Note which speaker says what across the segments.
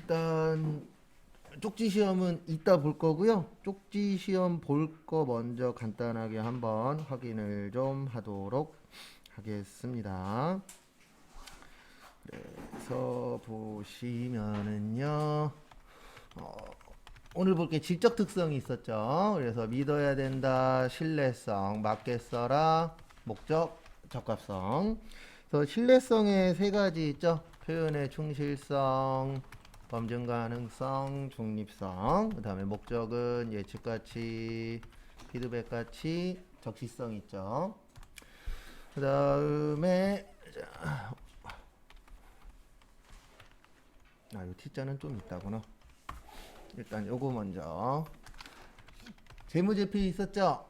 Speaker 1: 일단 쪽지 시험은 이따 볼 거고요. 쪽지 시험 볼 거 먼저 간단하게 한번 확인을 좀 하도록 하겠습니다. 그래서 보시면은요. 어, 오늘 볼 게 질적 특성이 있었죠. 그래서 믿어야 된다, 신뢰성, 맞게 써라, 목적, 적합성. 그래서 신뢰성에 세 가지 있죠. 표현의 충실성, 검증 가능성, 중립성. 그 다음에 목적은 예측가치, 피드백가치, 적시성 있죠. 그 다음에 이 T자는 좀 있다구나. 일단 요거 먼저 재무제표 있었죠?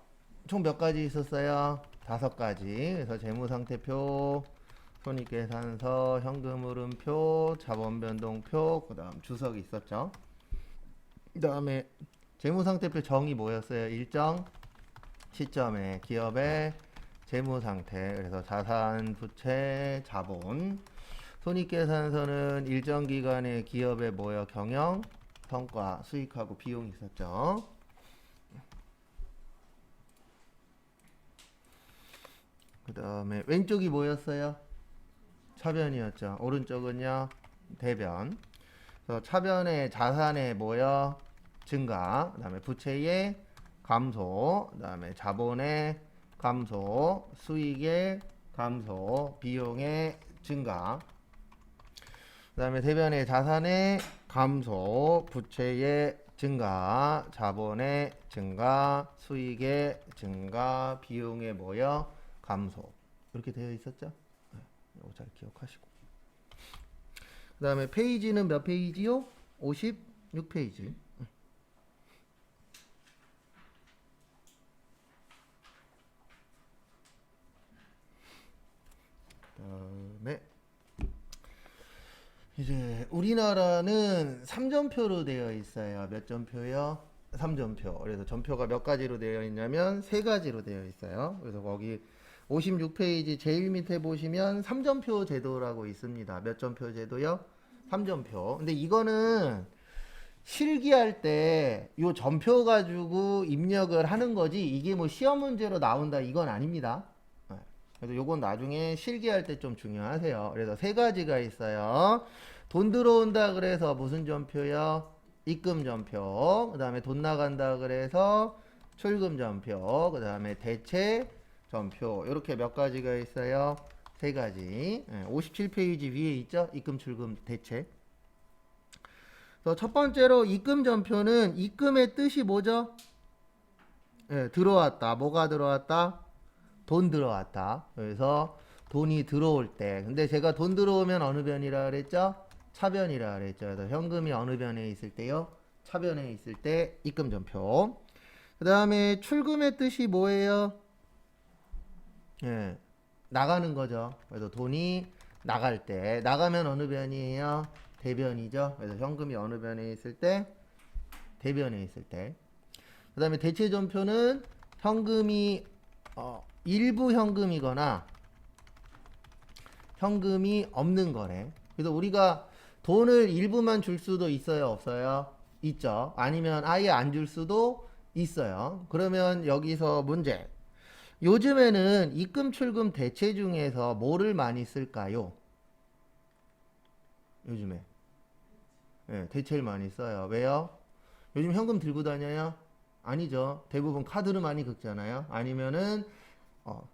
Speaker 1: 총 몇 가지 있었어요? 5가지. 그래서 재무상태표, 손익계산서, 현금흐름표, 자본변동표, 그 다음 주석이 있었죠. 그 다음에 재무상태표 정의 뭐였어요? 일정 시점에 기업의 재무상태, 그래서 자산, 부채, 자본. 손익계산서는 일정 기간에 기업의 뭐요? 경영, 성과, 수익하고 비용이 있었죠. 그 다음에 왼쪽이 뭐였어요? 차변이었죠. 오른쪽은요? 대변. 그래서 차변의 자산의 뭐요? 증가, 그 다음에 부채의 감소, 그 다음에 자본의 감소, 수익의 감소, 비용의 증가. 그 다음에 대변의 자산의 감소, 부채의 증가, 자본의 증가, 수익의 증가, 비용의 뭐요? 감소. 이렇게 되어 있었죠? 네, 이거 잘 기억하시고. 그 다음에 페이지는 몇 페이지요? 56페이지. 그 다음에 이제 우리나라는 3점표로 되어 있어요. 몇 점표요? 3점표. 그래서 점표가 몇 가지로 되어 있냐면 3가지로 되어 있어요. 그래서 거기 56페이지 제일 밑에 보시면 3점표 제도라고 있습니다. 몇 점표 제도요? 3점표. 근데 이거는 실기할 때 요 점표 가지고 입력을 하는 거지 이게 뭐 시험 문제로 나온다 이건 아닙니다. 그래서 요건 나중에 실기할 때 좀 중요하세요. 그래서 3가지가 있어요. 돈 들어온다 그래서 무슨 점표요? 입금 점표. 그 다음에 돈 나간다 그래서 출금 점표. 그 다음에 대체 점표. 이렇게 몇 가지가 있어요? 3가지. 57페이지 위에 있죠? 입금, 출금, 대체. 그래서 첫 번째로 입금 점표는 입금의 뜻이 뭐죠? 들어왔다. 뭐가 들어왔다? 돈 들어왔다. 그래서 돈이 들어올 때. 근데 제가 돈 들어오면 어느 변이라 그랬죠? 차변이라 그랬죠. 그래서 현금이 어느 변에 있을 때요? 차변에 있을 때 입금 전표. 그 다음에 출금의 뜻이 뭐예요? 나가는 거죠. 그래서 돈이 나갈 때. 나가면 어느 변이에요? 대변이죠. 그래서 현금이 어느 변에 있을 때? 대변에 있을 때. 그 다음에 대체 전표는 현금이 일부 현금이거나 현금이 없는 거래. 그래서 우리가 돈을 일부만 줄 수도 있어요, 없어요? 있죠. 아니면 아예 안 줄 수도 있어요. 그러면 여기서 문제. 요즘에는 입금, 출금, 대체 중에서 뭐를 많이 쓸까요? 요즘에. 대체를 많이 써요. 왜요? 요즘 현금 들고 다녀요? 아니죠. 대부분 카드로 많이 긁잖아요. 아니면은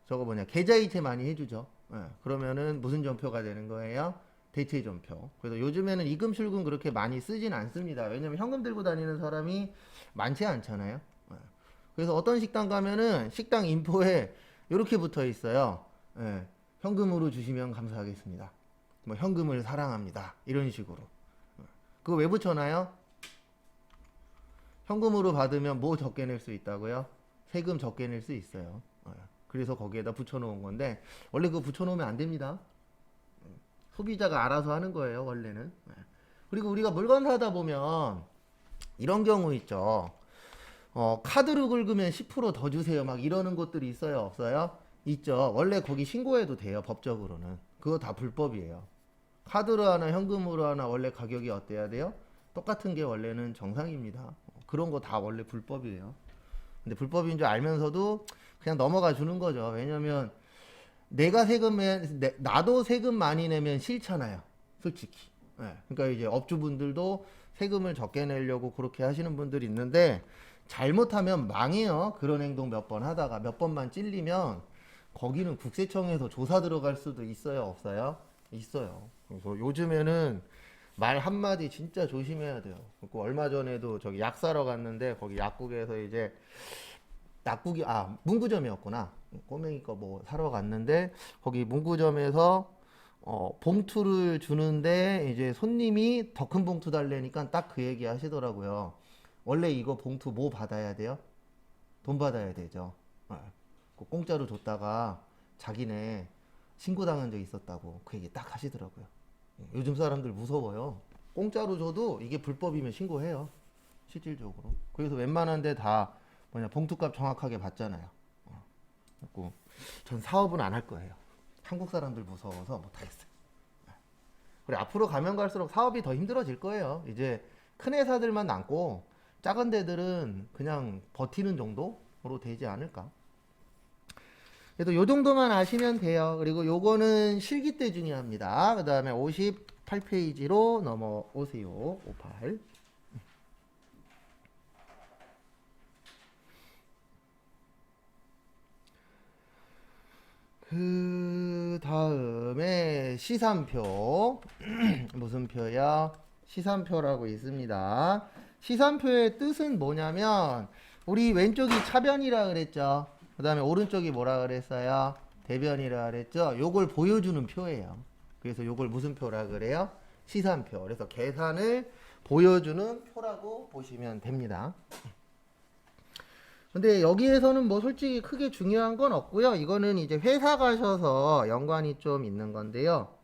Speaker 1: 저거 뭐냐 계좌이체 많이 해주죠. 그러면은 무슨 전표가 되는 거예요? 대체 전표. 그래서 요즘에는 입금 출금 그렇게 많이 쓰진 않습니다. 왜냐면 현금 들고 다니는 사람이 많지 않잖아요. 그래서 어떤 식당 가면은 식당 인포에 이렇게 붙어 있어요. 현금으로 주시면 감사하겠습니다. 뭐 현금을 사랑합니다. 이런 식으로. 그거 왜 붙여놔요? 현금으로 받으면 뭐 적게 낼 수 있다고요? 세금 적게 낼 수 있어요. 그래서 거기에다 붙여놓은 건데 원래 그거 붙여놓으면 안 됩니다. 소비자가 알아서 하는 거예요 원래는. 그리고 우리가 물건 사다 보면 이런 경우 있죠. 카드로 긁으면 10%더 주세요 막 이러는 곳들이 있어요 없어요? 있죠. 원래 거기 신고해도 돼요 법적으로는. 그거 다 불법이에요. 카드로 하나 현금으로 하나 원래 가격이 어때야 돼요? 똑같은 게 원래는 정상입니다. 그런 거 다 원래 불법이에요. 근데 불법인 줄 알면서도 그냥 넘어가 주는 거죠. 왜냐면 내가 나도 세금 많이 내면 싫잖아요. 솔직히. 예. 그러니까 이제 업주분들도 세금을 적게 내려고 그렇게 하시는 분들이 있는데 잘못하면 망해요. 그런 행동 몇 번 하다가 몇 번만 찔리면 거기는 국세청에서 조사 들어갈 수도 있어요, 없어요? 있어요. 그래서 요즘에는 말 한마디 진짜 조심해야 돼요. 그리고 얼마 전에도 저기 약 사러 갔는데 거기 약국에서 이제 문구점이었구나. 꼬맹이 거 뭐 사러 갔는데 거기 문구점에서 봉투를 주는데 이제 손님이 더 큰 봉투 달래니까 딱 그 얘기 하시더라고요. 원래 이거 봉투 뭐 받아야 돼요? 돈 받아야 되죠. 공짜로 줬다가 자기네 신고당한 적 있었다고 그 얘기 딱 하시더라고요. 요즘 사람들 무서워요. 공짜로 줘도 이게 불법이면 신고해요. 실질적으로. 그래서 웬만한 데 다 봉투값 정확하게 받잖아요. 그래서 전 사업은 안 할 거예요. 한국 사람들 무서워서 못 하겠어요. 그리고 앞으로 가면 갈수록 사업이 더 힘들어질 거예요. 이제 큰 회사들만 남고 작은 데들은 그냥 버티는 정도로 되지 않을까. 그래도 요 정도만 아시면 돼요. 그리고 요거는 실기 때 중요합니다. 그 다음에 58페이지로 넘어오세요. 58. 그 다음에 시산표. 무슨 표야? 시산표라고 있습니다. 시산표의 뜻은 뭐냐면 우리 왼쪽이 차변이라 그랬죠. 그 다음에 오른쪽이 뭐라 그랬어요? 대변이라 그랬죠. 요걸 보여주는 표예요. 그래서 요걸 무슨 표라 그래요? 시산표. 그래서 계산을 보여주는 표라고 보시면 됩니다. 근데 여기에서는 뭐 솔직히 크게 중요한 건 없고요. 이거는 이제 회사 가셔서 연관이 좀 있는 건데요.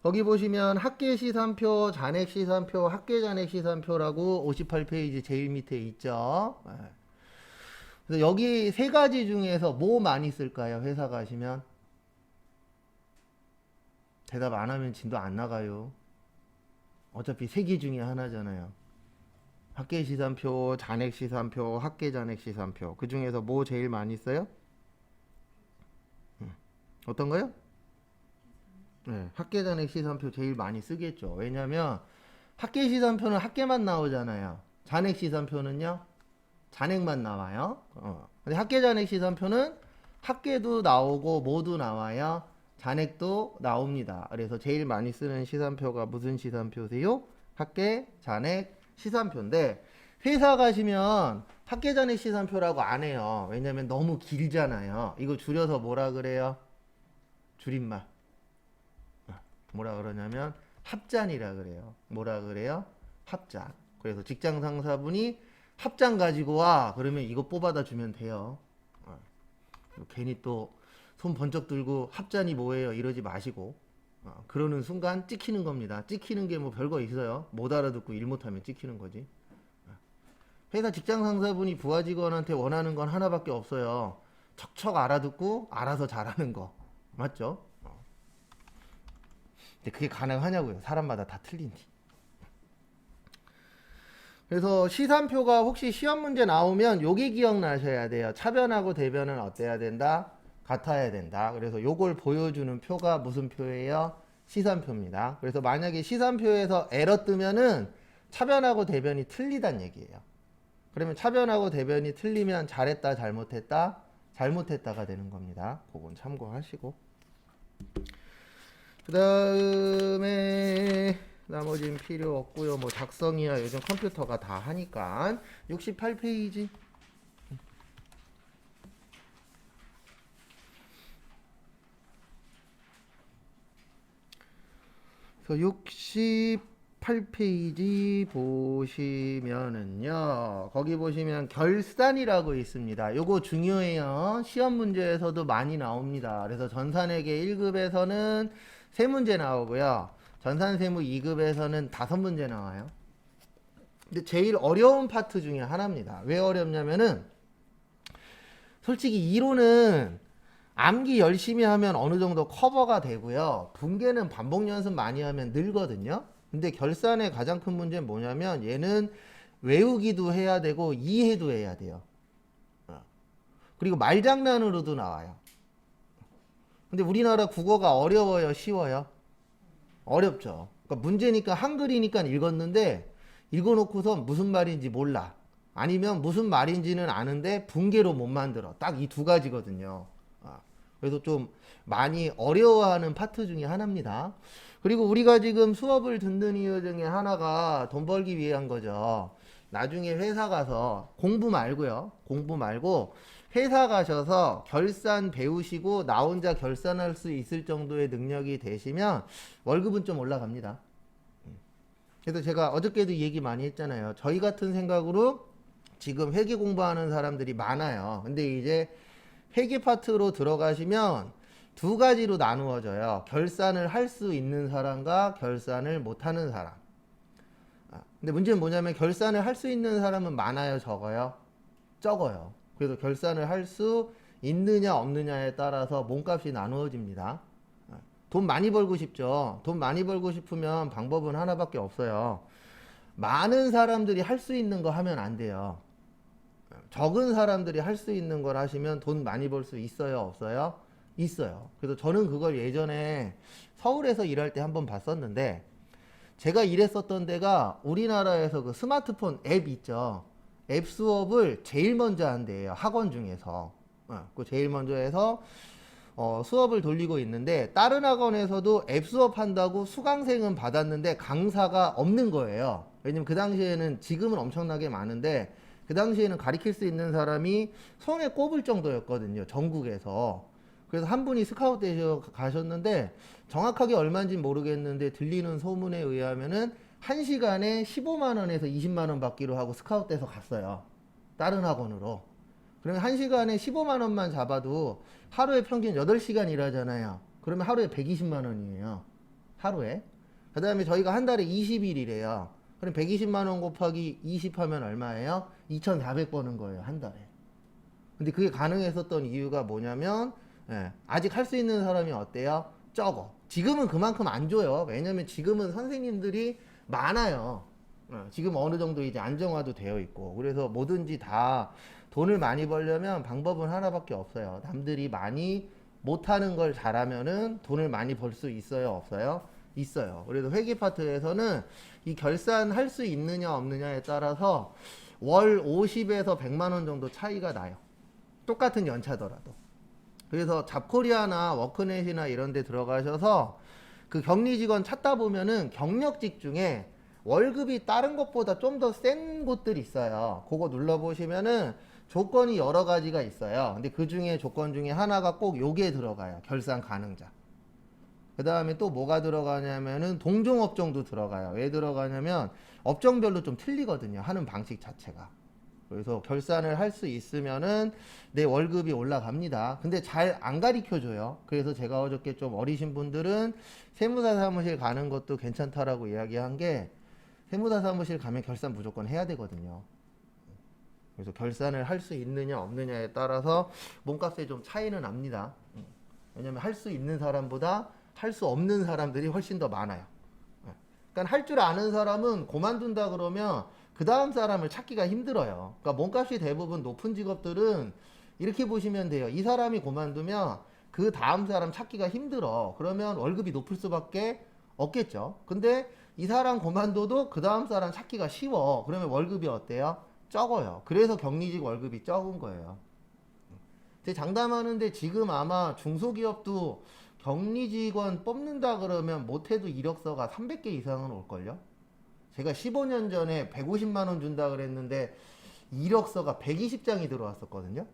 Speaker 1: 거기 보시면 학계 시산표, 잔액 시산표, 학계 잔액 시산표라고 58페이지 제일 밑에 있죠. 그래서 여기 세 가지 중에서 뭐 많이 쓸까요? 회사 가시면? 대답 안 하면 진도 안 나가요. 어차피 세 개 중에 하나잖아요. 학계 시산표, 잔액 시산표, 학계 잔액 시산표. 그 중에서 뭐 제일 많이 써요? 어떤 거요? 네, 학계 잔액 시산표 제일 많이 쓰겠죠. 왜냐면 학계 시산표는 학계만 나오잖아요. 잔액 시산표는요? 잔액만 나와요. 근데 학계 잔액 시산표는 학계도 나오고 모두 나와요. 잔액도 나옵니다. 그래서 제일 많이 쓰는 시산표가 무슨 시산표세요? 학계 잔액 시산표인데 회사 가시면 학계 잔액 시산표라고 안 해요. 왜냐면 너무 길잖아요. 이거 줄여서 뭐라 그래요? 줄임말. 뭐라 그러냐면 합잔이라 그래요. 뭐라 그래요? 합잔. 그래서 직장 상사분이 합장 가지고 와. 그러면 이거 뽑아다 주면 돼요. 괜히 또 손 번쩍 들고 합잔이 뭐예요? 이러지 마시고. 그러는 순간 찍히는 겁니다. 찍히는 게 뭐 별거 있어요? 못 알아듣고 일 못하면 찍히는 거지. 회사 직장 상사분이 부하 직원한테 원하는 건 하나밖에 없어요. 척척 알아듣고 알아서 잘하는 거. 맞죠? 근데 그게 가능하냐고요? 사람마다 다 틀린지. 그래서 시산표가 혹시 시험 문제 나오면 요게 기억나셔야 돼요. 차변하고 대변은 어때야 된다? 같아야 된다. 그래서 요걸 보여주는 표가 무슨 표예요? 시산표입니다. 그래서 만약에 시산표에서 에러 뜨면은 차변하고 대변이 틀리단 얘기예요. 그러면 차변하고 대변이 틀리면 잘했다, 잘못했다? 잘못했다가 되는 겁니다. 그건 참고하시고. 그 다음에 나머지는 필요 없고요. 뭐 작성이야 요즘 컴퓨터가 다 하니까. 68페이지. 그래서 68페이지 보시면은요. 거기 보시면 결산이라고 있습니다. 요거 중요해요. 시험 문제에서도 많이 나옵니다. 그래서 전산회계 1급에서는 3문제 나오고요. 전산세무 2급에서는 5문제 나와요. 근데 제일 어려운 파트 중에 하나입니다. 왜 어렵냐면은 솔직히 이론은 암기 열심히 하면 어느 정도 커버가 되고요. 분계는 반복 연습 많이 하면 늘거든요. 근데 결산의 가장 큰 문제는 뭐냐면 얘는 외우기도 해야 되고 이해도 해야 돼요. 그리고 말장난으로도 나와요. 근데 우리나라 국어가 어려워요, 쉬워요? 어렵죠. 그러니까 문제니까 한글이니까 읽었는데 읽어놓고서 무슨 말인지 몰라. 아니면 무슨 말인지는 아는데 분계로 못 만들어. 딱 이 두 가지거든요. 그래서 좀 많이 어려워하는 파트 중에 하나입니다. 그리고 우리가 지금 수업을 듣는 이유 중에 하나가 돈 벌기 위한 거죠. 나중에 회사 가서 공부 말고요. 공부 말고 회사 가셔서 결산 배우시고 나 혼자 결산할 수 있을 정도의 능력이 되시면 월급은 좀 올라갑니다. 그래서 제가 어저께도 얘기 많이 했잖아요. 저희 같은 생각으로 지금 회계 공부하는 사람들이 많아요. 근데 이제 회계 파트로 들어가시면 두 가지로 나누어져요. 결산을 할 수 있는 사람과 결산을 못하는 사람. 근데 문제는 뭐냐면 결산을 할 수 있는 사람은 많아요, 적어요? 적어요. 그래서 결산을 할 수 있느냐 없느냐에 따라서 몸값이 나누어집니다. 돈 많이 벌고 싶죠. 돈 많이 벌고 싶으면 방법은 하나밖에 없어요. 많은 사람들이 할 수 있는 거 하면 안 돼요. 적은 사람들이 할 수 있는 걸 하시면 돈 많이 벌 수 있어요, 없어요? 있어요. 그래서 저는 그걸 예전에 서울에서 일할 때 한번 봤었는데, 제가 일했었던 데가 우리나라에서 그 스마트폰 앱 있죠. 앱 수업을 제일 먼저 한대요, 학원 중에서. 그 제일 먼저 해서 수업을 돌리고 있는데, 다른 학원에서도 앱 수업 한다고 수강생은 받았는데 강사가 없는 거예요. 왜냐면 그 당시에는, 지금은 엄청나게 많은데 그 당시에는 가르칠 수 있는 사람이 손에 꼽을 정도였거든요, 전국에서. 그래서 한 분이 스카우트 되셔 가셨는데, 정확하게 얼마인지 모르겠는데 들리는 소문에 의하면은 1시간에 15만원에서 20만원 받기로 하고 스카우트 돼서 갔어요, 다른 학원으로. 그러면 1시간에 15만원만 잡아도 하루에 평균 8시간 일하잖아요. 그러면 하루에 120만원이에요, 하루에. 그 다음에 저희가 한 달에 20일이래요. 그럼 120만원 곱하기 20 하면 얼마예요? 2,400 버는 거예요, 한 달에. 근데 그게 가능했었던 이유가 뭐냐면, 아직 할 수 있는 사람이 어때요? 적어. 지금은 그만큼 안 줘요. 왜냐면 지금은 선생님들이 많아요. 지금 어느 정도 이제 안정화도 되어 있고. 그래서 뭐든지 다 돈을 많이 벌려면 방법은 하나밖에 없어요. 남들이 많이 못하는 걸 잘하면은 돈을 많이 벌 수 있어요, 없어요? 있어요. 그래서 회계 파트에서는 이 결산할 수 있느냐 없느냐에 따라서 월 50에서 100만원 정도 차이가 나요, 똑같은 연차더라도. 그래서 잡코리아나 워크넷이나 이런 데 들어가셔서 그 격리 직원 찾다 보면은 경력직 중에 월급이 다른 것보다 좀 더 센 곳들이 있어요. 그거 눌러보시면은 조건이 여러 가지가 있어요. 근데 그 중에 조건 중에 하나가 꼭 요게 들어가요, 결산 가능자. 그 다음에 또 뭐가 들어가냐면은 동종업종도 들어가요. 왜 들어가냐면 업종별로 좀 틀리거든요, 하는 방식 자체가. 그래서 결산을 할 수 있으면은 내 월급이 올라갑니다. 근데 잘 안 가르쳐 줘요. 그래서 제가 어저께 좀 어리신 분들은 세무사 사무실 가는 것도 괜찮다라고 이야기한 게, 세무사 사무실 가면 결산 무조건 해야 되거든요. 그래서 결산을 할 수 있느냐 없느냐에 따라서 몸값에 좀 차이는 납니다. 왜냐면 할 수 있는 사람보다 할 수 없는 사람들이 훨씬 더 많아요. 그러니까 할 줄 아는 사람은 그만둔다 그러면 그 다음 사람을 찾기가 힘들어요. 그러니까 몸값이 대부분 높은 직업들은 이렇게 보시면 돼요. 이 사람이 그만두면 그 다음 사람 찾기가 힘들어. 그러면 월급이 높을 수밖에 없겠죠. 근데 이 사람 그만둬도 그 다음 사람 찾기가 쉬워. 그러면 월급이 어때요? 적어요. 그래서 격리직 월급이 적은 거예요. 제 장담하는데 지금 아마 중소기업도 격리 직원 뽑는다 그러면 못해도 이력서가 300개 이상은 올걸요? 제가 15년 전에 150만 원 준다 그랬는데 이력서가 120장이 들어왔었거든요.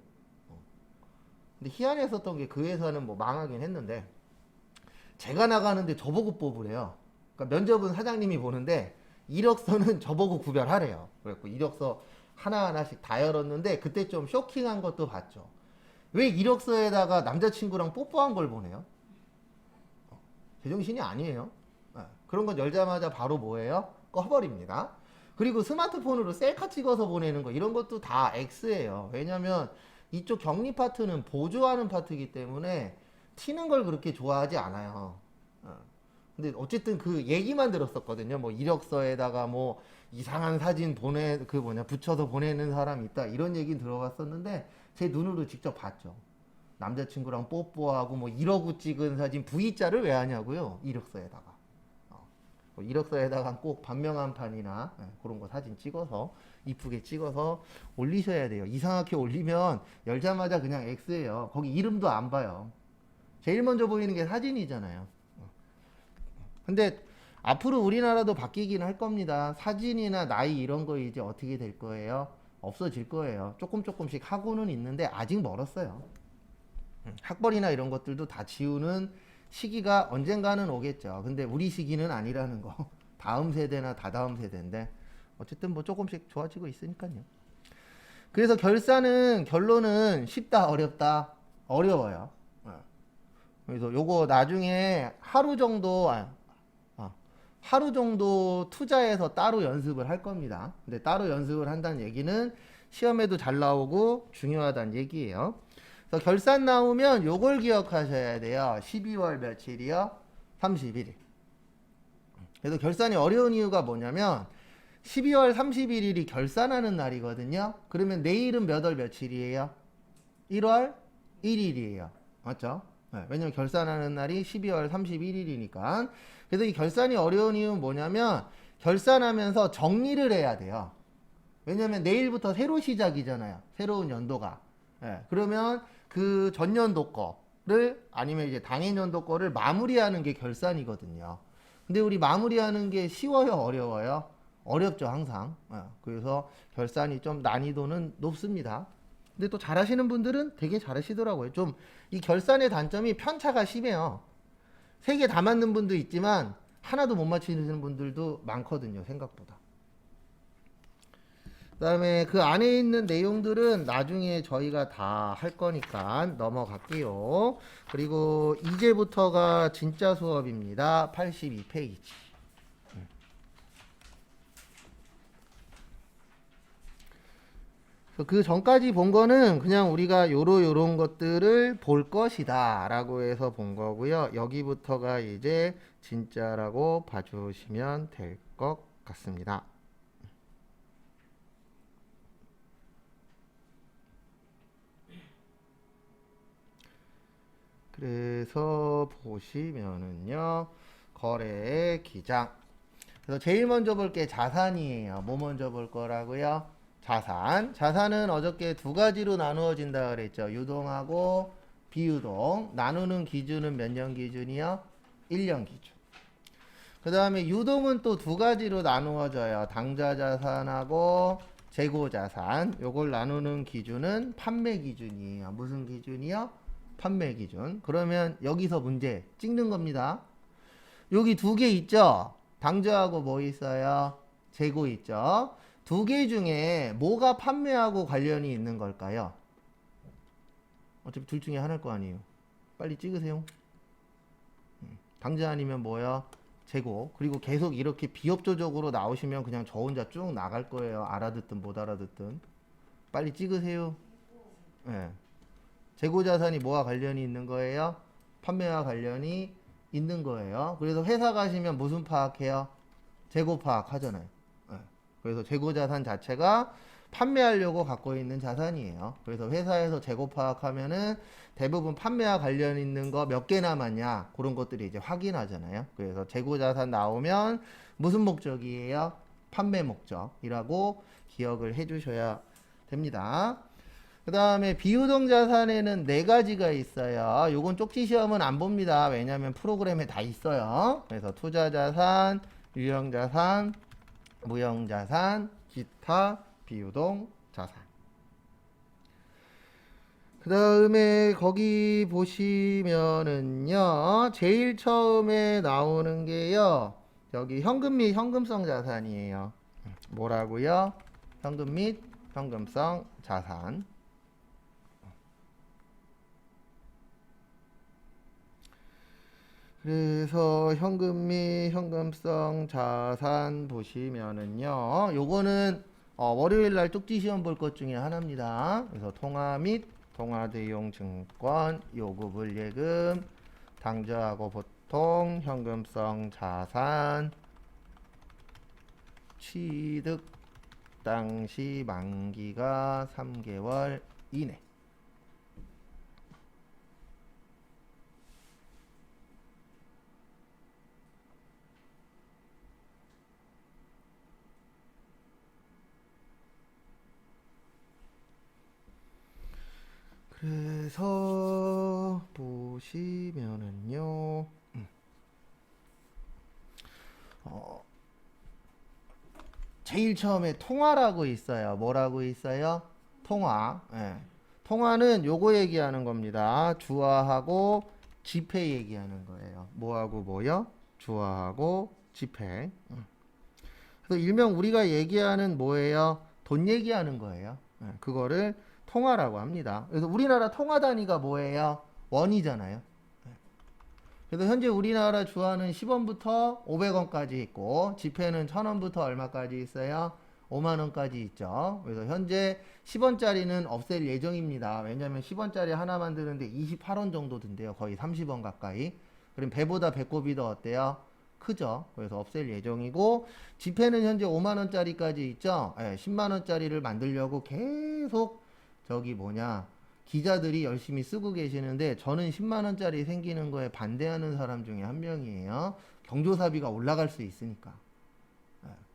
Speaker 1: 근데 희한했었던 게, 그 회사는 뭐 망하긴 했는데 제가 나가는데 저보고 뽑으래요. 그러니까 면접은 사장님이 보는데 이력서는 저보고 구별하래요. 그래갖고 이력서 하나하나씩 다 열었는데 그때 좀 쇼킹한 것도 봤죠. 왜 이력서에다가 남자친구랑 뽀뽀한 걸 보내요? 제정신이 아니에요. 그런 건 열자마자 바로 뭐예요? 꺼버립니다. 그리고 스마트폰으로 셀카 찍어서 보내는 거, 이런 것도 다 X예요. 왜냐면 이쪽 격리 파트는 보조하는 파트이기 때문에 튀는 걸 그렇게 좋아하지 않아요. 근데 어쨌든 그 얘기만 들었었거든요. 뭐 이력서에다가 뭐 이상한 사진 붙여서 보내는 사람 있다 이런 얘기는 들어봤었는데 제 눈으로 직접 봤죠. 남자친구랑 뽀뽀하고 뭐 이러고 찍은 사진 V자를 왜 하냐고요? 이력서에다가. 뭐 이력서에다가 꼭 반명한 판이나 그런 거 사진 찍어서 이쁘게 찍어서 올리셔야 돼요. 이상하게 올리면 열자마자 그냥 X예요. 거기 이름도 안 봐요. 제일 먼저 보이는 게 사진이잖아요. 근데 앞으로 우리나라도 바뀌긴 할 겁니다. 사진이나 나이 이런 거 이제 어떻게 될 거예요? 없어질 거예요. 조금씩 하고는 있는데 아직 멀었어요. 학벌이나 이런 것들도 다 지우는 시기가 언젠가는 오겠죠. 근데 우리 시기는 아니라는 거. 다음 세대나 다다음 세대인데 어쨌든 뭐 조금씩 좋아지고 있으니까요. 그래서 결론은 쉽다 어렵다 어려워요. 그래서 요거 나중에 하루 정도 투자해서 따로 연습을 할 겁니다. 근데 따로 연습을 한다는 얘기는 시험에도 잘 나오고 중요하다는 얘기예요. 그래서 결산 나오면 요걸 기억하셔야 돼요. 12월 며칠이요? 31일. 그래서 결산이 어려운 이유가 뭐냐면 12월 31일이 결산하는 날이거든요. 그러면 내일은 몇 월 며칠이에요? 1월 1일이에요. 맞죠? 네, 왜냐면 결산하는 날이 12월 31일이니까. 그래서 이 결산이 어려운 이유는 뭐냐면 결산하면서 정리를 해야 돼요. 왜냐면 내일부터 새로 시작이잖아요. 새로운 연도가. 네, 그러면 그 전년도 거를 아니면 이제 당해년도 거를 마무리하는 게 결산이거든요. 근데 우리 마무리하는 게 쉬워요, 어려워요? 어렵죠, 항상. 그래서 결산이 좀 난이도는 높습니다. 근데 또 잘하시는 분들은 되게 잘하시더라고요. 좀 이 결산의 단점이 편차가 심해요. 3개 다 맞는 분도 있지만 하나도 못 맞히는 분들도 많거든요, 생각보다. 그 다음에 그 안에 있는 내용들은 나중에 저희가 다 할 거니까 넘어갈게요. 그리고 이제부터가 진짜 수업입니다. 82페이지. 그 전까지 본 거는 그냥 우리가 요런 것들을 볼 것이다 라고 해서 본 거고요. 여기부터가 이제 진짜라고 봐주시면 될 것 같습니다. 그래서 보시면은요, 거래의 기장. 그래서 제일 먼저 볼 게 자산이에요. 뭐 먼저 볼 거라고요? 자산. 자산은 어저께 두 가지로 나누어진다 그랬죠. 유동하고 비유동. 나누는 기준은 몇 년 기준이요? 1년 기준. 그 다음에 유동은 또 두 가지로 나누어져요. 당좌 자산하고 재고 자산. 요걸 나누는 기준은 판매 기준이에요. 무슨 기준이요? 판매 기준. 그러면 여기서 문제 찍는 겁니다. 여기 두 개 있죠? 당좌하고 뭐 있어요? 재고 있죠? 두 개 중에 뭐가 판매하고 관련이 있는 걸까요? 어차피 둘 중에 하나일 거 아니에요. 빨리 찍으세요. 당좌 아니면 뭐야? 재고. 그리고 계속 이렇게 비협조적으로 나오시면 그냥 저 혼자 쭉 나갈 거예요. 알아듣든 못 알아듣든. 빨리 찍으세요. 네. 재고 자산이 뭐와 관련이 있는 거예요? 판매와 관련이 있는 거예요. 그래서 회사 가시면 무슨 파악해요? 재고 파악하잖아요. 네. 그래서 재고 자산 자체가 판매하려고 갖고 있는 자산이에요. 그래서 회사에서 재고 파악하면은 대부분 판매와 관련 있는 거 몇 개 남았냐 그런 것들이 이제 확인하잖아요. 그래서 재고 자산 나오면 무슨 목적이에요? 판매 목적이라고 기억을 해주셔야 됩니다. 그 다음에 비유동 자산에는 4가지가 있어요. 요건 쪽지 시험은 안 봅니다. 왜냐하면 프로그램에 다 있어요. 그래서 투자자산, 유형자산, 무형자산, 기타, 비유동 자산. 그 다음에 거기 보시면은요, 제일 처음에 나오는 게요, 여기 현금 및 현금성 자산이에요. 뭐라고요? 현금 및 현금성 자산. 그래서 현금 및 현금성 자산 보시면은요, 요거는 월요일 날 쪽지 시험 볼 것 중에 하나입니다. 그래서 통화 및 통화 대용 증권, 요구불 예금, 당좌하고 보통 현금성 자산 취득 당시 만기가 3개월 이내. 그래서 보시면은요, 제일 처음에 통화라고 있어요. 뭐라고 있어요? 통화. 예. 통화는 요거 얘기하는 겁니다. 주화하고 지폐 얘기하는 거예요. 뭐하고 뭐요? 주화하고 지폐. 그래서 일명 우리가 얘기하는 뭐예요? 돈 얘기하는 거예요. 예. 그거를 통화라고 합니다. 그래서 우리나라 통화 단위가 뭐예요? 원이잖아요. 그래서 현재 우리나라 주화는 10원부터 500원까지 있고 지폐는 1000원부터 얼마까지 있어요? 5만원까지 있죠. 그래서 현재 10원짜리는 없앨 예정입니다. 왜냐하면 10원짜리 하나 만드는데 28원 정도 든대요. 거의 30원 가까이. 그럼 배보다 배꼽이 더 어때요? 크죠. 그래서 없앨 예정이고 지폐는 현재 5만원짜리까지 있죠. 10만원짜리를 만들려고 계속 기자들이 열심히 쓰고 계시는데 저는 10만원짜리 생기는 거에 반대하는 사람 중에 한 명이에요. 경조사비가 올라갈 수 있으니까.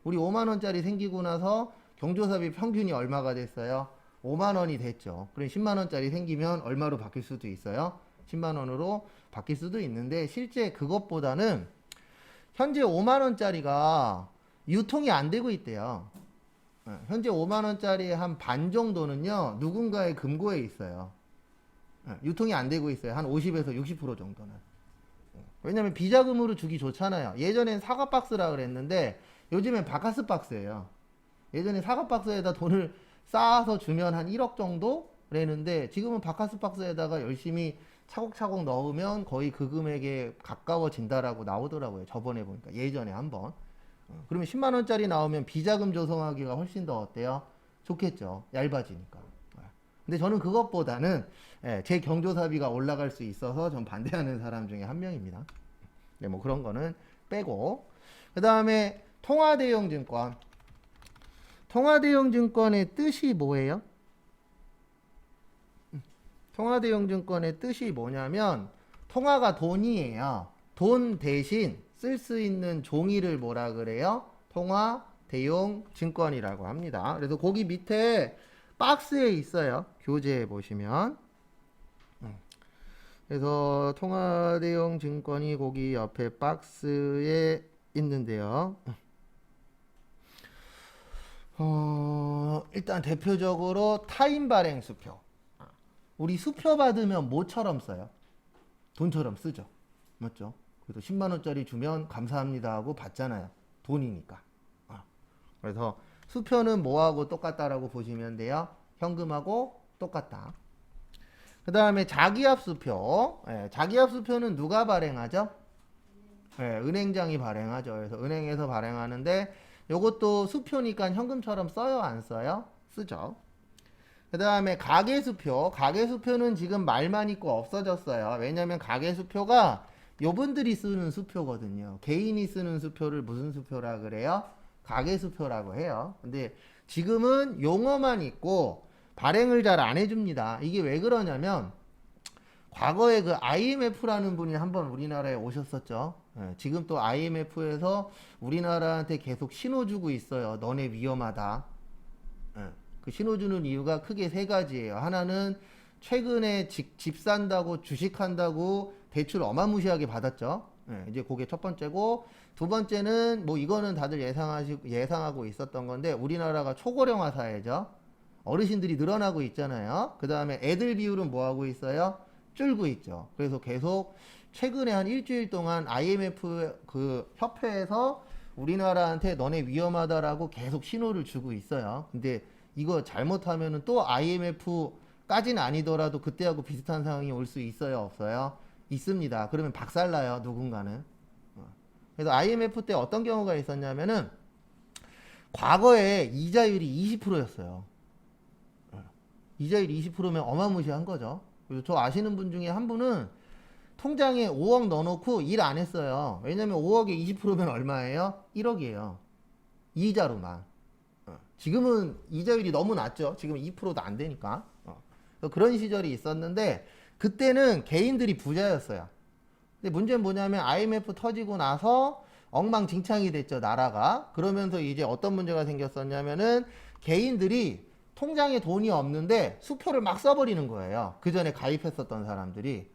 Speaker 1: 우리 5만원짜리 생기고 나서 경조사비 평균이 얼마가 됐어요? 5만원이 됐죠. 그럼 10만원짜리 생기면 얼마로 바뀔 수도 있어요? 10만원으로 바뀔 수도 있는데 실제 그것보다는 현재 5만원짜리가 유통이 안 되고 있대요. 현재 5만원짜리 한 반 정도는요, 누군가의 금고에 있어요. 유통이 안 되고 있어요. 한 50에서 60% 정도는. 왜냐면 비자금으로 주기 좋잖아요. 예전엔 사과박스라 그랬는데, 요즘엔 바카스 박스예요. 예전에 사과박스에다 돈을 쌓아서 주면 한 1억 정도? 그랬는데, 지금은 바카스 박스에다가 열심히 차곡차곡 넣으면 거의 그 금액에 가까워진다라고 나오더라고요. 저번에 보니까. 예전에 한번. 그러면 10만원짜리 나오면 비자금 조성하기가 훨씬 더 어때요? 좋겠죠. 얇아지니까. 근데 저는 그것보다는 제 경조사비가 올라갈 수 있어서 전 반대하는 사람 중에 한 명입니다. 네, 뭐 그런 거는 빼고. 그 다음에 통화대용증권. 통화대용증권의 뜻이 뭐예요? 통화대용증권의 뜻이 뭐냐면 통화가 돈이에요. 돈 대신 쓸 수 있는 종이를 뭐라 그래요? 통화대용증권이라고 합니다. 그래서 거기 밑에 박스에 있어요. 교재에 보시면. 그래서 통화대용증권이 거기 옆에 박스에 있는데요. 일단 대표적으로 타인 발행 수표. 우리 수표 받으면 뭐처럼 써요? 돈처럼 쓰죠. 맞죠? 그래서 10만원짜리 주면 감사합니다 하고 받잖아요. 돈이니까. 그래서 수표는 뭐하고 똑같다라고 보시면 돼요. 현금하고 똑같다. 그 다음에 자기압수표. 자기압수표는 누가 발행하죠? 은행장이 발행하죠. 그래서 은행에서 발행하는데 이것도 수표니까 현금처럼 써요? 안 써요? 쓰죠. 그 다음에 가계수표. 가계수표는 지금 말만 있고 없어졌어요. 왜냐면 가계수표가 요분들이 쓰는 수표거든요. 개인이 쓰는 수표를 무슨 수표라 그래요? 가계수표라고 해요. 근데 지금은 용어만 있고 발행을 잘 안 해줍니다. 이게 왜 그러냐면 과거에 그 IMF라는 분이 한번 우리나라에 오셨었죠. 지금 또 IMF에서 우리나라한테 계속 신호 주고 있어요. 너네 위험하다. 그 신호 주는 이유가 크게 세 가지예요. 하나는 최근에 집 산다고 주식한다고 대출 어마무시하게 받았죠. 이제 그게 첫 번째고, 두 번째는 뭐 이거는 다들 예상하고 있었던 건데 우리나라가 초고령화 사회죠. 어르신들이 늘어나고 있잖아요. 그 다음에 애들 비율은 뭐 하고 있어요? 줄고 있죠. 그래서 계속 최근에 한 일주일 동안 IMF 그 협회에서 우리나라한테 너네 위험하다라고 계속 신호를 주고 있어요. 근데 이거 잘못하면은 또 IMF까지는 아니더라도 그때하고 비슷한 상황이 올 수 있어요, 없어요? 있습니다. 그러면 박살나요, 누군가는. 그래서 IMF 때 어떤 경우가 있었냐면은 과거에 이자율이 20%였어요. 이자율이 20%면 어마무시한 거죠. 그래서 저 아시는 분 중에 한 분은 통장에 5억 넣어놓고 일 안 했어요. 왜냐면 5억에 20%면 얼마예요? 1억이에요. 이자로만. 지금은 이자율이 너무 낮죠. 지금 2%도 안 되니까. 그런 시절이 있었는데 그때는 개인들이 부자였어요. 근데 문제는 뭐냐면 IMF 터지고 나서 엉망진창이 됐죠, 나라가. 그러면서 이제 어떤 문제가 생겼었냐면은 개인들이 통장에 돈이 없는데 수표를 막 써버리는 거예요. 그 전에 가입했었던 사람들이.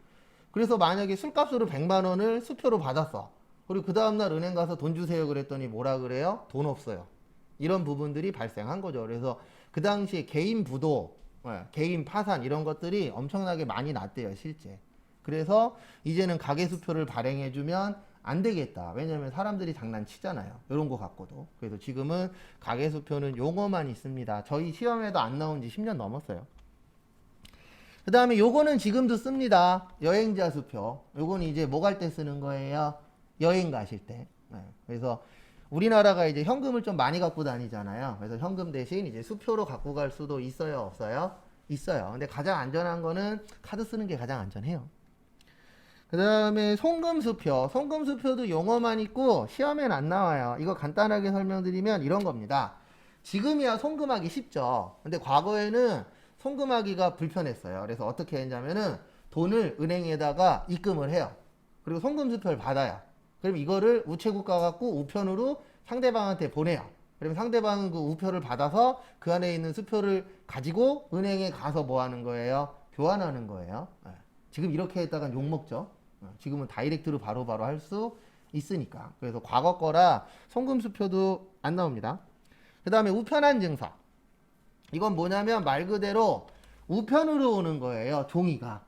Speaker 1: 그래서 만약에 술값으로 100만 원을 수표로 받았어. 그리고 그 다음날 은행 가서 돈 주세요 그랬더니 뭐라 그래요? 돈 없어요. 이런 부분들이 발생한 거죠. 그래서 그 당시에 개인 부도, 개인 파산 이런 것들이 엄청나게 많이 났대요, 실제. 그래서 이제는 가계수표를 발행해주면 안 되겠다. 왜냐면 사람들이 장난치잖아요. 이런 거 갖고도. 그래서 지금은 가계수표는 용어만 있습니다. 저희 시험에도 안 나온 지 10년 넘었어요. 그 다음에 요거는 지금도 씁니다. 여행자 수표. 요거는 이제 뭐 갈 때 쓰는 거예요? 여행 가실 때. 그래서 우리나라가 이제 현금을 좀 많이 갖고 다니잖아요. 그래서 현금 대신 이제 수표로 갖고 갈 수도 있어요, 없어요? 있어요. 근데 가장 안전한 거는 카드 쓰는 게 가장 안전해요. 그 다음에 송금수표. 송금수표도 용어만 있고 시험엔 안 나와요. 이거 간단하게 설명드리면 이런 겁니다. 지금이야 송금하기 쉽죠. 근데 과거에는 송금하기가 불편했어요. 그래서 어떻게 했냐면은 돈을 은행에다가 입금을 해요. 그리고 송금수표를 받아요. 그럼 이거를 우체국 가갖고 우편으로 상대방한테 보내요. 그러면 상대방은 그 우표를 받아서 그 안에 있는 수표를 가지고 은행에 가서 뭐 하는 거예요? 교환하는 거예요. 지금 이렇게 했다간 욕먹죠. 지금은 다이렉트로 바로바로 할 수 있으니까. 그래서 과거 거라 송금수표도 안 나옵니다. 그 다음에 우편한 증서. 이건 뭐냐면 말 그대로 우편으로 오는 거예요, 종이가.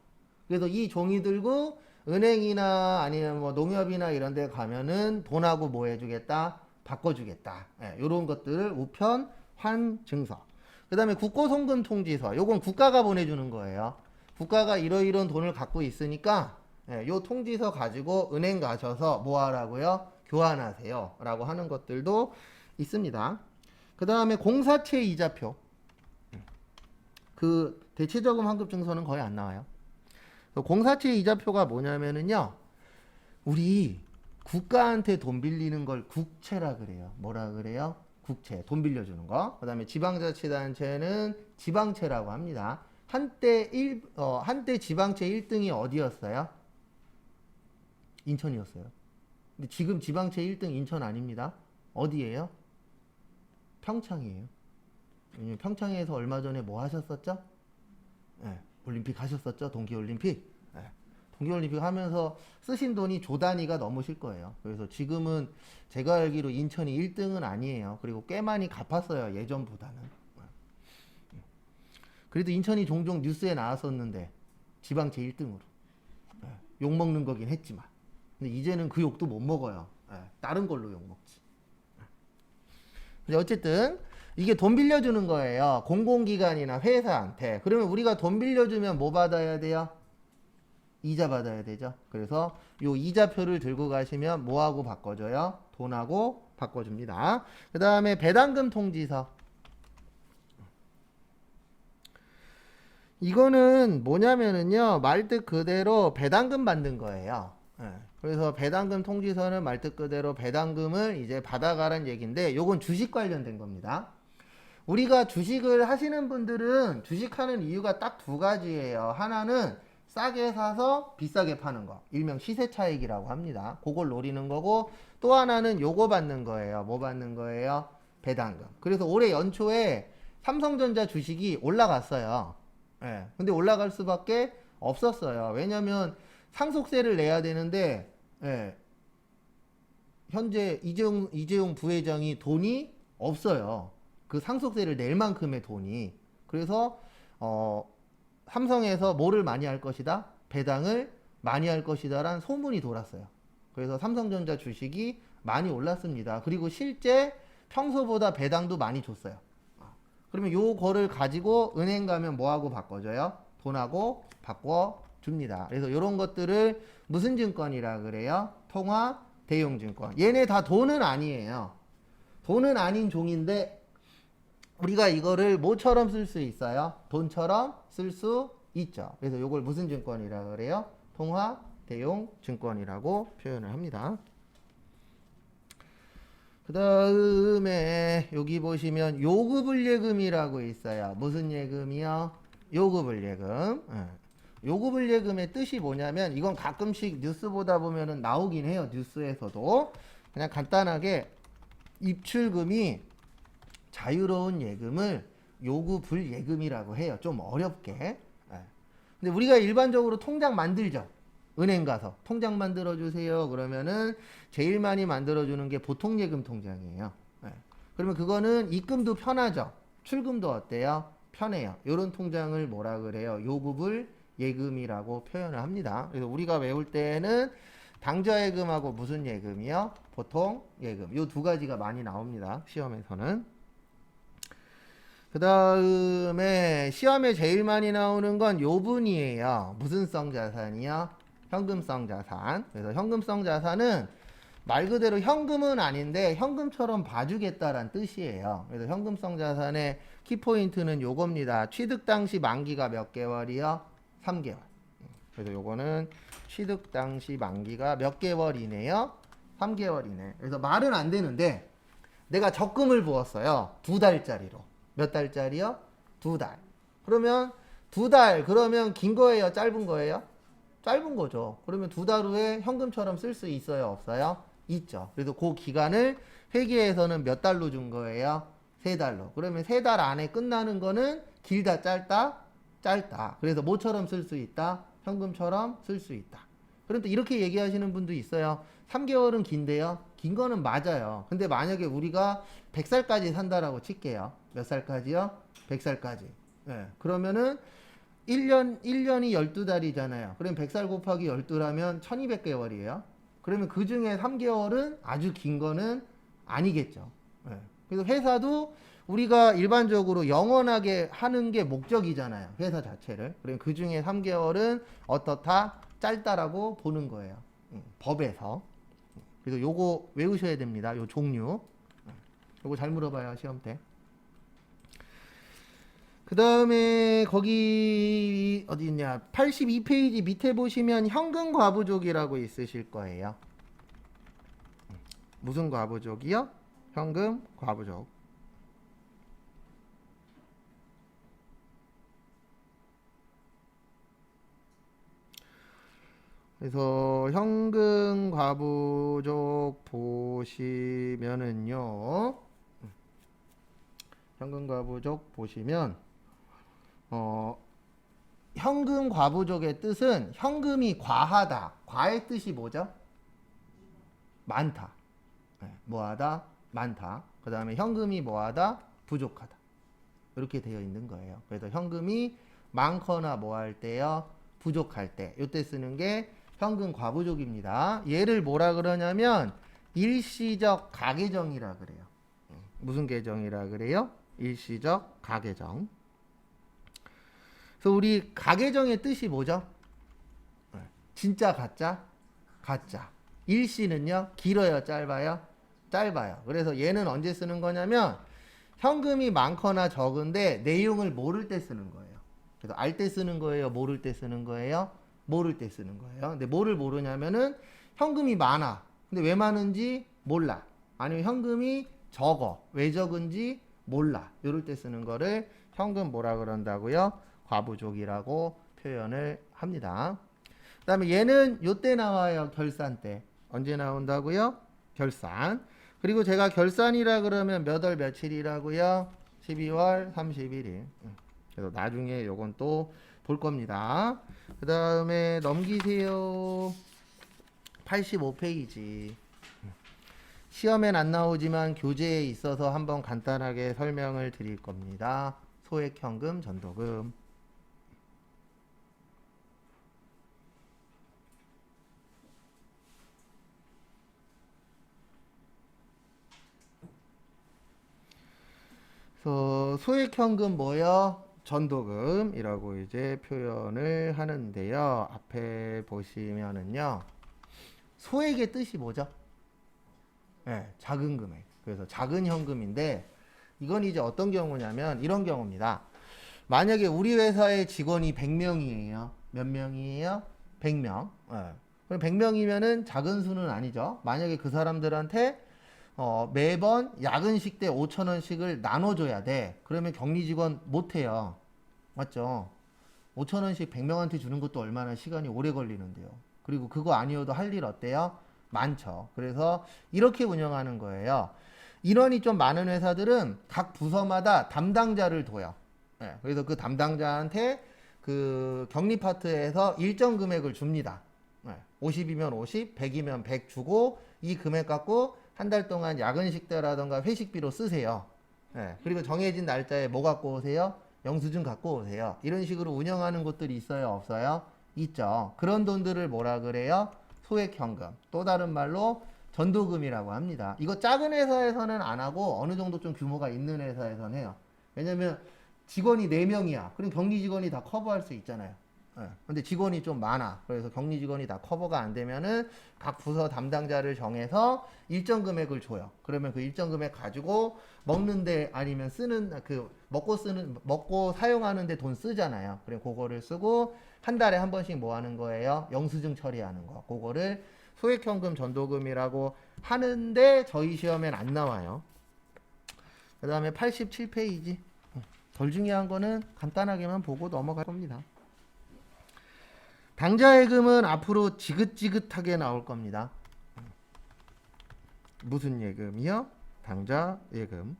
Speaker 1: 그래서 이 종이 들고 은행이나 아니면 뭐 농협이나 이런 데 가면은 돈하고 뭐 해주겠다? 바꿔주겠다. 요런 것들을 우편 환 증서. 그 다음에 국고송금 통지서. 요건 국가가 보내주는 거예요. 국가가 이러이러한 돈을 갖고 있으니까 요 통지서 가지고 은행 가셔서 뭐 하라고요? 교환하세요. 라고 하는 것들도 있습니다. 그 다음에 공사채 이자표. 그 대체저금 환급증서는 거의 안 나와요. 공사채 이자표가 뭐냐면은요, 우리 국가한테 돈 빌리는 걸 국채라 그래요. 뭐라 그래요? 국채. 돈 빌려주는 거. 그 다음에 지방자치단체는 지방채라고 합니다. 한때 지방채 1등이 어디였어요? 인천이었어요. 근데 지금 지방채 1등 인천 아닙니다. 어디예요? 평창이에요. 왜냐면 평창에서 얼마 전에 뭐 하셨었죠? 올림픽 하셨었죠? 동계올림픽. 동계올림픽 하면서 쓰신 돈이 조 단위가 넘으실 거예요. 그래서 지금은 제가 알기로 인천이 1등은 아니에요. 그리고 꽤 많이 갚았어요, 예전보다는. 그래도 인천이 종종 뉴스에 나왔었는데 지방채 1등으로 욕먹는 거긴 했지만, 근데 이제는 그 욕도 못 먹어요. 다른 걸로 욕먹지. 근데 어쨌든 이게 돈 빌려주는 거예요, 공공기관이나 회사한테. 그러면 우리가 돈 빌려주면 뭐 받아야 돼요? 이자 받아야 되죠. 그래서 요 이자표를 들고 가시면 뭐하고 바꿔줘요? 돈하고 바꿔줍니다. 그 다음에 배당금 통지서. 이거는 뭐냐면은요, 말뜻 그대로 배당금 받는 거예요. 그래서 배당금 통지서는 말뜻 그대로 배당금을 이제 받아가란 얘기인데, 요건 주식 관련된 겁니다. 우리가 주식을 하시는 분들은 주식하는 이유가 딱 두 가지예요. 하나는 싸게 사서 비싸게 파는 거, 일명 시세 차익이라고 합니다. 그걸 노리는 거고, 또 하나는 요거 받는 거예요. 뭐 받는 거예요? 배당금. 그래서 올해 연초에 삼성전자 주식이 올라갔어요. 근데 올라갈 수밖에 없었어요. 왜냐면 상속세를 내야 되는데, 현재 이재용 부회장이 돈이 없어요. 그 상속세를 낼 만큼의 돈이. 그래서 삼성에서 뭐를 많이 할 것이다? 배당을 많이 할 것이다 라는 소문이 돌았어요. 그래서 삼성전자 주식이 많이 올랐습니다. 그리고 실제 평소보다 배당도 많이 줬어요. 그러면 요거를 가지고 은행 가면 뭐하고 바꿔줘요? 돈하고 바꿔줍니다. 그래서 이런 것들을 무슨 증권이라 그래요? 통화 대용증권. 얘네 다 돈은 아니에요. 돈은 아닌 종인데 우리가 이거를 뭐처럼 쓸 수 있어요? 돈처럼 쓸 수 있죠. 그래서 이걸 무슨 증권이라 그래요? 통화 대용 증권이라고 표현을 합니다. 그 다음에 여기 보시면 요구불 예금이라고 있어요. 무슨 예금이요? 요구불 예금. 요구불 예금의 뜻이 뭐냐면 이건 가끔씩 뉴스 보다 보면은 나오긴 해요. 뉴스에서도. 그냥 간단하게 입출금이 자유로운 예금을 요구불 예금이라고 해요. 좀 어렵게. 근데 우리가 일반적으로 통장 만들죠. 은행 가서 통장 만들어 주세요. 그러면은 제일 많이 만들어 주는 게 보통예금 통장이에요. 그러면 그거는 입금도 편하죠. 출금도 어때요? 편해요. 이런 통장을 뭐라 그래요? 요구불 예금이라고 표현을 합니다. 그래서 우리가 외울 때는 당좌예금하고 무슨 예금이요? 보통예금. 이 두 가지가 많이 나옵니다. 시험에서는. 그 다음에 시험에 제일 많이 나오는 건 요분이에요. 무슨 성 자산이요? 현금성 자산. 그래서 현금성 자산은 말 그대로 현금은 아닌데 현금처럼 봐주겠다란 뜻이에요. 그래서 현금성 자산의 키포인트는 요겁니다. 취득 당시 만기가 몇 개월이요? 3개월. 그래서 요거는 취득 당시 만기가 몇 개월이네요? 3개월이네. 그래서 말은 안 되는데 내가 적금을 부었어요. 2달짜리로. 몇 달짜리요? 2달. 그러면 2달 그러면 긴 거예요? 짧은 거예요? 짧은 거죠. 그러면 2달 후에 현금처럼 쓸 수 있어요? 없어요? 있죠. 그래서 그 기간을 회계에서는 몇 달로 준 거예요? 3달로. 그러면 3달 안에 끝나는 거는 길다 짧다? 짧다. 그래서 뭐처럼 쓸 수 있다? 현금처럼 쓸 수 있다. 그런데 이렇게 얘기하시는 분도 있어요. 3개월은 긴데요. 긴 거는 맞아요. 근데 만약에 우리가 100살까지 산다라고 칠게요. 몇 살까지요? 100살까지. 네. 그러면은 1년이 12달이잖아요. 그럼 100살 곱하기 12라면 1200개월이에요. 그러면 그 중에 3개월은 아주 긴 거는 아니겠죠. 네. 그래서 회사도 우리가 일반적으로 영원하게 하는 게 목적이잖아요. 회사 자체를. 그럼 그 중에 3개월은 어떻다? 짧다라고 보는 거예요. 법에서. 그래서 요거 외우셔야 됩니다. 요 종류. 요거 잘 물어봐요. 시험 때. 그 다음에 거기 어디 있냐 82페이지 밑에 보시면 현금 과부족이라고 있으실 거예요. 무슨 과부족이요? 현금 과부족. 그래서 현금 과부족 보시면은요. 현금 과부족 보시면 현금 과부족의 뜻은 현금이 과하다. 과의 뜻이 뭐죠? 많다. 네, 뭐하다? 많다. 그 다음에 현금이 뭐하다? 부족하다. 이렇게 되어 있는 거예요. 그래서 현금이 많거나 뭐 할 때요? 부족할 때. 이때 쓰는 게 현금 과부족입니다. 얘를 뭐라 그러냐면 일시적 가계정이라 그래요. 무슨 계정이라 그래요? 일시적 가계정. 그래서 우리 가계정의 뜻이 뭐죠? 진짜 가짜? 가짜. 일시는요? 길어요? 짧아요? 짧아요. 그래서 얘는 언제 쓰는 거냐면 현금이 많거나 적은데 내용을 모를 때 쓰는 거예요. 그래서 알 때 쓰는 거예요? 모를 때 쓰는 거예요? 모를 때 쓰는 거예요. 근데 뭐를 모르냐면은 현금이 많아. 근데 왜 많은지 몰라. 아니면 현금이 적어. 왜 적은지 몰라. 이럴 때 쓰는 거를 현금 뭐라 그런다고요? 과부족이라고 표현을 합니다. 그 다음에 얘는 요때 나와요. 결산 때. 언제 나온다고요? 결산. 그리고 제가 결산이라 그러면 몇 월 며칠이라고요? 12월 31일. 그래서 나중에 요건 또 볼 겁니다. 그 다음에 넘기세요. 85페이지. 시험엔 안 나오지만 교재에 있어서 한번 간단하게 설명을 드릴 겁니다. 소액현금, 전도금. 그래서 소액현금 뭐요? 전도금이라고 이제 표현을 하는데요. 앞에 보시면은요. 소액의 뜻이 뭐죠? 네, 작은 금액. 그래서 작은 현금인데 이건 이제 어떤 경우냐면 이런 경우입니다. 만약에 우리 회사의 직원이 100명이에요. 몇 명이에요? 100명. 네. 그럼 100명이면은 작은 수는 아니죠. 만약에 그 사람들한테 매번 야근식 때 5,000원씩을 나눠줘야 돼. 그러면 격리 직원 못해요. 맞죠? 5,000원씩 100명한테 주는 것도 얼마나 시간이 오래 걸리는데요. 그리고 그거 아니어도 할 일 어때요? 많죠. 그래서 이렇게 운영하는 거예요. 인원이 좀 많은 회사들은 각 부서마다 담당자를 둬요. 네, 그래서 그 담당자한테 그 격리 파트에서 일정 금액을 줍니다. 네, 50이면 50, 100이면 100 주고 이 금액 갖고 한 달 동안 야근식 때라던가 회식비로 쓰세요. 네, 그리고 정해진 날짜에 뭐 갖고 오세요? 영수증 갖고 오세요. 이런 식으로 운영하는 곳들이 있어요? 없어요? 있죠. 그런 돈들을 뭐라 그래요? 소액현금. 또 다른 말로 전도금이라고 합니다. 이거 작은 회사에서는 안 하고 어느 정도 좀 규모가 있는 회사에서는 해요. 왜냐면 직원이 4명이야. 그럼 격리 직원이 다 커버할 수 있잖아요. 예. 근데 직원이 좀 많아. 그래서 격리 직원이 다 커버가 안 되면은 각 부서 담당자를 정해서 일정 금액을 줘요. 그러면 그 일정 금액 가지고 먹는데 아니면 쓰는 먹고 사용하는데 돈 쓰잖아요. 그래 그거를 쓰고 한 달에 한 번씩 뭐 하는 거예요? 영수증 처리하는 거. 그거를 소액현금 전도금이라고 하는데 저희 시험엔 안 나와요. 그 다음에 87페이지. 덜 중요한 거는 간단하게만 보고 넘어갈 겁니다. 당좌예금은 앞으로 지긋지긋하게 나올 겁니다. 무슨 예금이요? 당좌예금.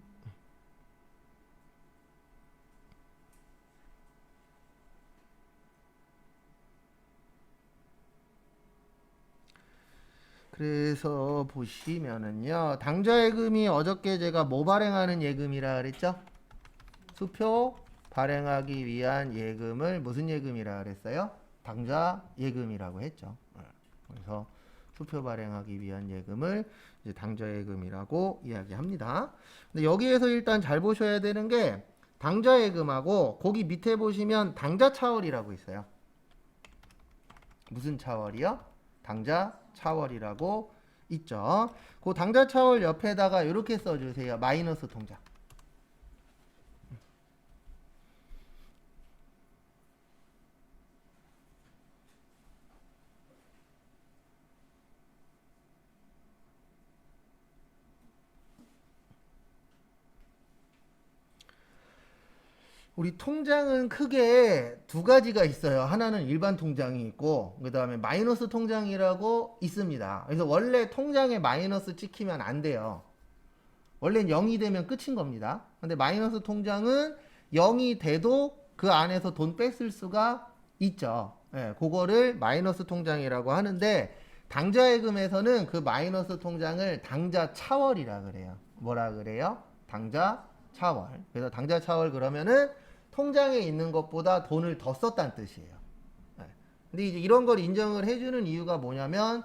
Speaker 1: 그래서 보시면은요, 당좌예금이 어저께 제가 뭐 발행하는 예금이라 그랬죠? 수표 발행하기 위한 예금을 무슨 예금이라 그랬어요? 당좌예금이라고 했죠. 그래서 수표 발행하기 위한 예금을 이제 당좌예금이라고 이야기합니다. 근데 여기에서 일단 잘 보셔야 되는 게 당좌예금하고 거기 밑에 보시면 당좌차월이라고 있어요. 무슨 차월이요? 당좌차월이라고 있죠. 그 당좌차월 옆에다가 이렇게 써주세요. 마이너스 통장. 우리 통장은 크게 두 가지가 있어요. 하나는 일반 통장이 있고, 그 다음에 마이너스 통장이라고 있습니다. 그래서 원래 통장에 마이너스 찍히면 안 돼요. 원래는 0이 되면 끝인 겁니다. 근데 마이너스 통장은 0이 돼도 그 안에서 돈 뺐을 수가 있죠. 예, 그거를 마이너스 통장이라고 하는데, 당좌예금에서는 그 마이너스 통장을 당좌차월이라 그래요. 뭐라 그래요? 당좌차월. 그래서 당좌차월 그러면은 통장에 있는 것보다 돈을 더 썼다는 뜻이에요. 네. 근데 이제 이런 걸 인정을 해주는 이유가 뭐냐면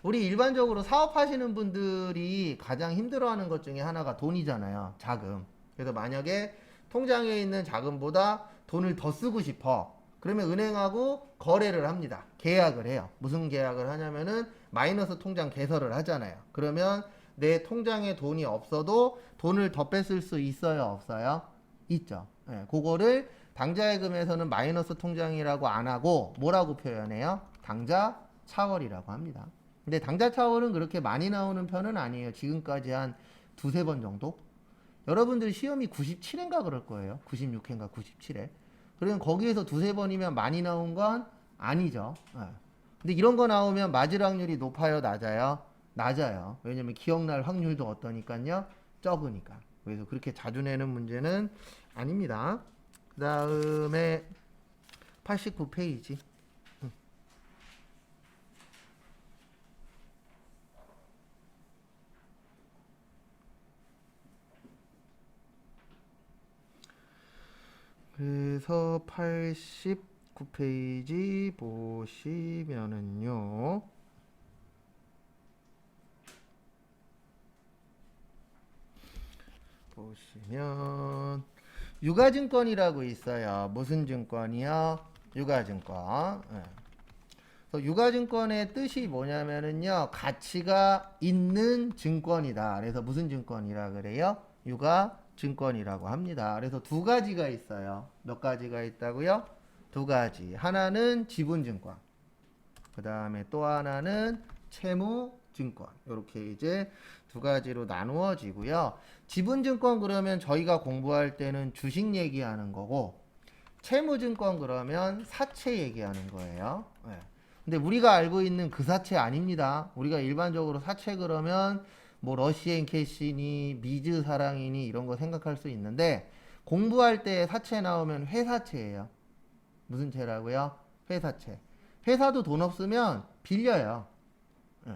Speaker 1: 우리 일반적으로 사업하시는 분들이 가장 힘들어하는 것 중에 하나가 돈이잖아요. 자금. 그래서 만약에 통장에 있는 자금보다 돈을 더 쓰고 싶어. 그러면 은행하고 거래를 합니다. 계약을 해요. 무슨 계약을 하냐면은 마이너스 통장 개설을 하잖아요. 그러면 내 통장에 돈이 없어도 돈을 더 뺐을 수 있어요? 없어요? 있죠. 네, 그거를 당좌예금에서는 마이너스 통장이라고 안 하고 뭐라고 표현해요? 당좌차월이라고 합니다. 근데 당좌차월은 그렇게 많이 나오는 편은 아니에요. 지금까지 한 두세 번 정도? 여러분들 시험이 97회인가 그럴 거예요. 96회인가 97회. 그러면 거기에서 두세 번이면 많이 나온 건 아니죠. 네. 근데 이런 거 나오면 맞을 확률이 높아요? 낮아요? 낮아요. 왜냐면 기억날 확률도 어떠니까요? 적으니까. 그래서 그렇게 자주 내는 문제는 아닙니다. 그 다음에 89페이지. 그래서 89페이지 보시면은요. 보시면 유가증권이라고 있어요. 무슨 증권이요? 유가증권. 네. 그래서 유가증권의 뜻이 뭐냐면은요, 가치가 있는 증권이다. 그래서 무슨 증권이라 그래요? 유가증권이라고 합니다. 그래서 두 가지가 있어요. 몇 가지가 있다고요? 두 가지. 하나는 지분증권. 그 다음에 또 하나는 채무증권. 이렇게 이제 두 가지로 나누어지고요. 지분증권 그러면 저희가 공부할 때는 주식 얘기하는 거고, 채무증권 그러면 사채 얘기하는 거예요. 네. 근데 우리가 알고 있는 그 사채 아닙니다. 우리가 일반적으로 사채 그러면 뭐 러시앤 캐시니 미즈 사랑이니 이런 거 생각할 수 있는데, 공부할 때 사채 나오면 회사채예요. 무슨 채라고요? 회사채. 회사도 돈 없으면 빌려요. 네.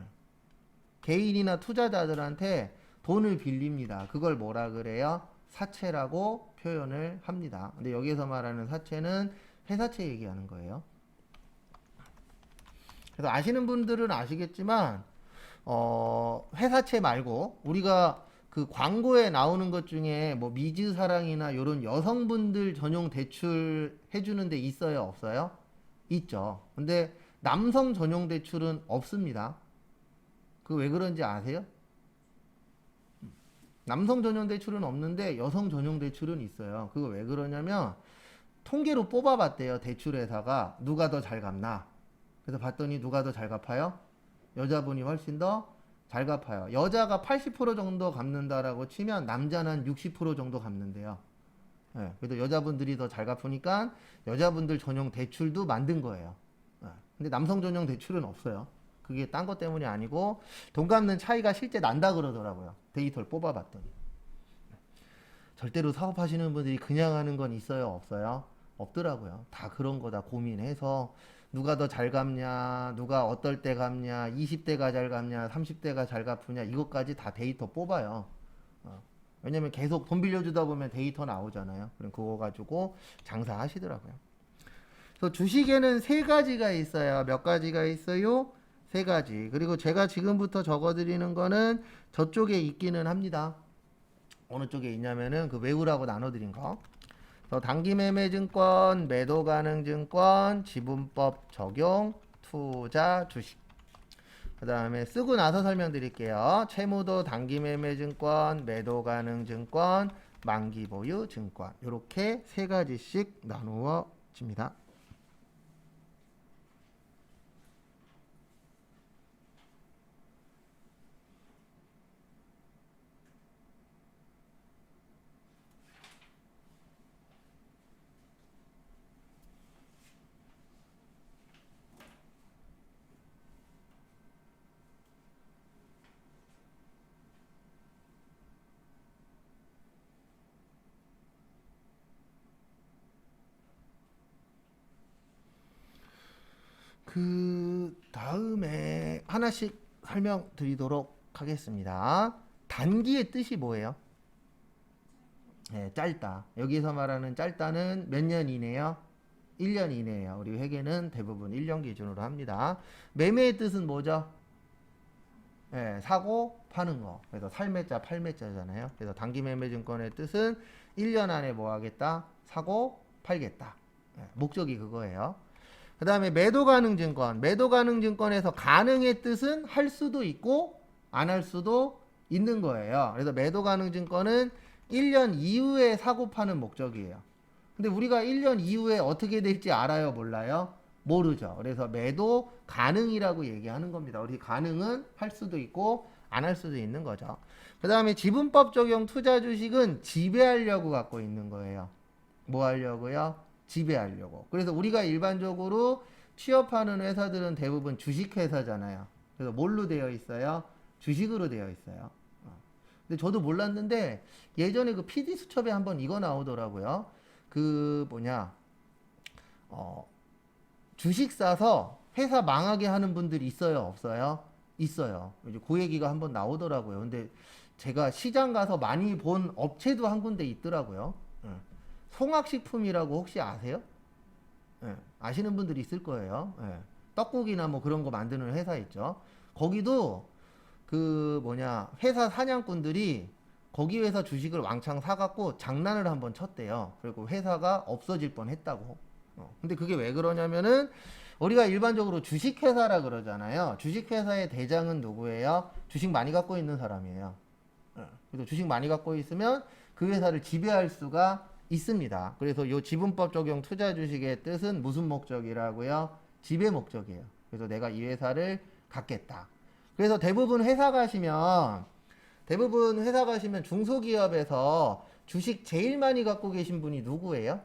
Speaker 1: 개인이나 투자자들한테 돈을 빌립니다. 그걸 뭐라 그래요? 사채라고 표현을 합니다. 근데 여기서 말하는 사채는 회사채 얘기하는 거예요. 그래서 아시는 분들은 아시겠지만 회사채 말고 우리가 그 광고에 나오는 것 중에 뭐 미즈 사랑이나 이런 여성분들 전용 대출 해주는 데 있어요? 없어요? 있죠. 근데 남성 전용 대출은 없습니다. 그 왜 그런지 아세요? 남성 전용 대출은 없는데 여성 전용 대출은 있어요. 그거 왜 그러냐면 통계로 뽑아봤대요. 대출회사가 누가 더 잘 갚나. 그래서 봤더니 누가 더 잘 갚아요? 여자분이 훨씬 더 잘 갚아요. 여자가 80% 정도 갚는다라고 치면 남자는 60% 정도 갚는데요. 네, 그래서 여자분들이 더 잘 갚으니까 여자분들 전용 대출도 만든 거예요. 네, 근데 남성 전용 대출은 없어요. 그게 딴 것 때문이 아니고 돈 갚는 차이가 실제 난다 그러더라고요. 데이터를 뽑아봤더니. 절대로 사업하시는 분들이 그냥 하는 건 있어요? 없어요? 없더라고요. 다 그런 거 다 고민해서 누가 더 잘 갚냐, 누가 어떨 때 갚냐, 20대가 잘 갚냐, 30대가 잘 갚으냐, 이것까지 다 데이터 뽑아요. 왜냐면 계속 돈 빌려주다 보면 데이터 나오잖아요. 그럼 그거 가지고 장사하시더라고요. 그래서 주식에는 세 가지가 있어요. 몇 가지가 있어요? 세 가지. 그리고 제가 지금부터 적어드리는 거는 저쪽에 있기는 합니다. 어느 쪽에 있냐면은 그 외우라고 나눠드린 거. 단기매매증권, 매도가능증권, 지분법 적용, 투자, 주식. 그 다음에 쓰고 나서 설명드릴게요. 채무도 단기매매증권, 매도가능증권, 만기보유증권. 이렇게 세 가지씩 나누어집니다. 그 다음에 하나씩 설명드리도록 하겠습니다. 단기의 뜻이 뭐예요? 네, 짧다. 여기서 말하는 짧다는 몇 년 이내요? 1년 이내예요. 우리 회계는 대부분 1년 기준으로 합니다. 매매의 뜻은 뭐죠? 네, 사고 파는 거. 그래서 살매자 팔매자잖아요. 그래서 단기매매증권의 뜻은 1년 안에 뭐 하겠다? 사고 팔겠다. 네, 목적이 그거예요. 그 다음에 매도가능증권. 매도가능증권에서 가능의 뜻은 할 수도 있고 안 할 수도 있는 거예요. 그래서 매도가능증권은 1년 이후에 사고 파는 목적이에요. 근데 우리가 1년 이후에 어떻게 될지 알아요? 몰라요? 모르죠. 그래서 매도 가능이라고 얘기하는 겁니다. 우리 가능은 할 수도 있고 안 할 수도 있는 거죠. 그 다음에 지분법 적용 투자 주식은 지배하려고 갖고 있는 거예요. 뭐 하려고요? 지배하려고. 그래서 우리가 일반적으로 취업하는 회사들은 대부분 주식회사잖아요. 그래서 뭘로 되어 있어요? 주식으로 되어 있어요. 근데 저도 몰랐는데 예전에 그 PD 수첩에 한번 이거 나오더라고요. 그 뭐냐 주식 사서 회사 망하게 하는 분들이 있어요? 없어요? 있어요. 이제 그 얘기가 한번 나오더라고요. 근데 제가 시장 가서 많이 본 업체도 한 군데 있더라고요. 송악식품이라고 혹시 아세요? 아시는 분들이 있을 거예요. 떡국이나 뭐 그런 거 만드는 회사 있죠. 거기도 그 뭐냐 회사 사냥꾼들이 거기 회사 주식을 왕창 사갖고 장난을 한번 쳤대요. 그리고 회사가 없어질 뻔했다고. 근데 그게 왜 그러냐면은 우리가 일반적으로 주식회사라 그러잖아요. 주식회사의 대장은 누구예요? 주식 많이 갖고 있는 사람이에요. 그래서 주식 많이 갖고 있으면 그 회사를 지배할 수가 있습니다. 그래서 이 지분법 적용 투자 주식의 뜻은 무슨 목적이라고요? 지배 목적이에요. 그래서 내가 이 회사를 갖겠다. 그래서 대부분 회사 가시면 중소기업에서 주식 제일 많이 갖고 계신 분이 누구예요?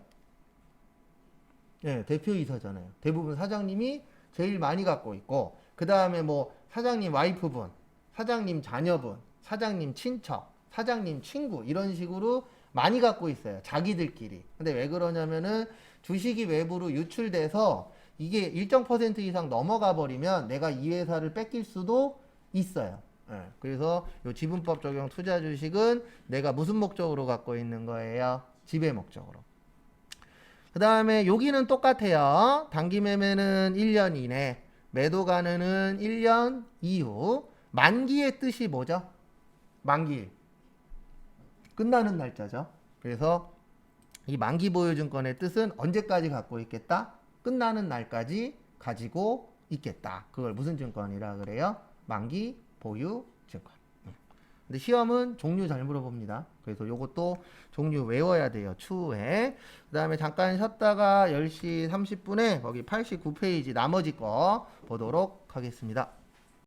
Speaker 1: 네, 대표이사잖아요. 대부분 사장님이 제일 많이 갖고 있고, 그 다음에 뭐 사장님 와이프분, 사장님 자녀분, 사장님 친척, 사장님 친구 이런 식으로 많이 갖고 있어요. 자기들끼리. 근데 왜 그러냐면은 주식이 외부로 유출돼서 이게 일정 퍼센트 이상 넘어가 버리면 내가 이 회사를 뺏길 수도 있어요. 예, 그래서 요 지분법 적용 투자 주식은 내가 무슨 목적으로 갖고 있는 거예요? 지배 목적으로. 그 다음에 여기는 똑같아요. 단기 매매는 1년 이내, 매도 가능은 1년 이후. 만기의 뜻이 뭐죠? 만기. 끝나는 날짜죠. 그래서 이 만기 보유증권의 뜻은 언제까지 갖고 있겠다? 끝나는 날까지 가지고 있겠다. 그걸 무슨 증권이라 그래요? 만기 보유 증권. 근데 시험은 종류 잘 물어봅니다. 그래서 요것도 종류 외워야 돼요. 추후에. 그 다음에 잠깐 쉬었다가 10시 30분에 거기 89페이지 나머지 거 보도록 하겠습니다.